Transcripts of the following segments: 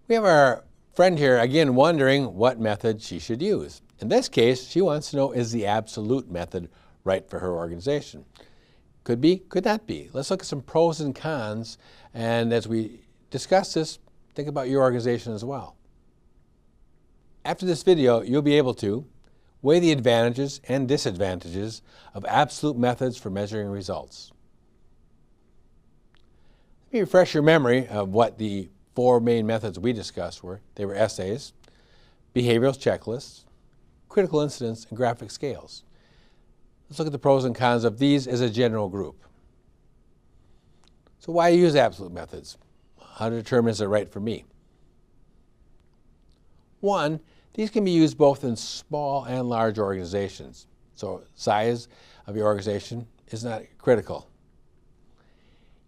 We have our friend here again wondering what method she should use. In this case, she wants to know, is the absolute method right for her organization? Could be, could not be. Let's look at some pros and cons, and as we discuss this, think about your organization as well. After this video, you'll be able to weigh the advantages and disadvantages of absolute methods for measuring results. Let me refresh your memory of what the four main methods we discussed were. They were essays, behavioral checklists, critical incidents, and graphic scales. Let's look at the pros and cons of these as a general group. So why use absolute methods? How to determine is it right for me? One, these can be used both in small and large organizations. So size of your organization is not critical.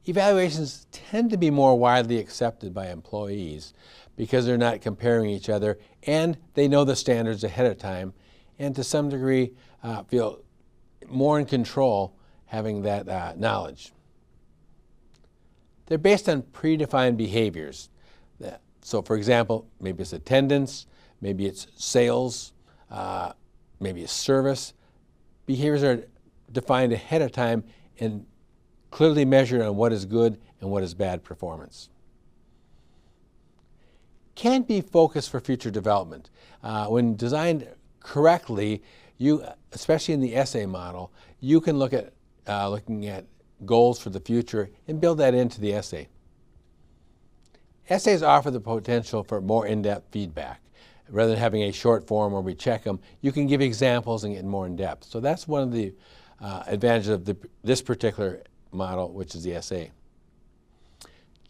Evaluations tend to be more widely accepted by employees because they're not comparing each other and they know the standards ahead of time and to some degree feel more in control having that knowledge. They're based on predefined behaviors. So for example, maybe it's attendance, maybe it's sales, maybe it's service. Behaviors are defined ahead of time and clearly measured on what is good and what is bad performance. Can be focused for future development. When designed correctly, especially in the essay model, you can look at looking at goals for the future and build that into the essay. Essays offer the potential for more in-depth feedback. Rather than having a short form where we check them, you can give examples and get more in-depth. So that's one of the advantages of this particular model, which is the essay.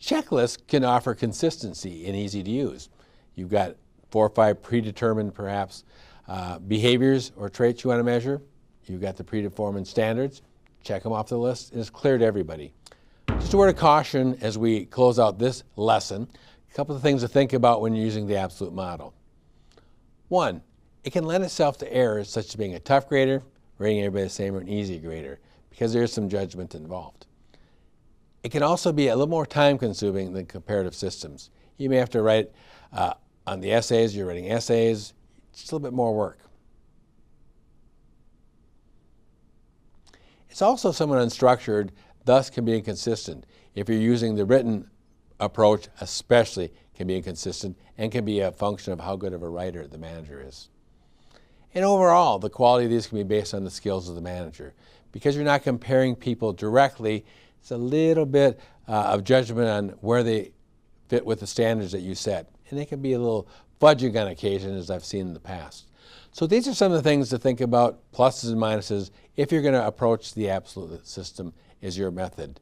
Checklists can offer consistency and easy to use. You've got 4 or 5 predetermined, perhaps, behaviors or traits you want to measure. You've got the predetermined standards. Check them off the list, and it's clear to everybody. Just a word of caution as we close out this lesson. A couple of things to think about when you're using the absolute model. One, it can lend itself to errors such as being a tough grader, rating everybody the same, or an easy grader, because there is some judgment involved. It can also be a little more time-consuming than comparative systems. You may have to write on the essays, you're writing essays, it's a little bit more work. It's also somewhat unstructured, thus can be inconsistent. If you're using the written approach, especially, can be inconsistent and can be a function of how good of a writer the manager is. And overall, the quality of these can be based on the skills of the manager. Because you're not comparing people directly, it's a little bit of judgment on where they fit with the standards that you set. And they can be a little fudging on occasion, as I've seen in the past. So these are some of the things to think about, pluses and minuses, if you're going to approach the absolute system as your method.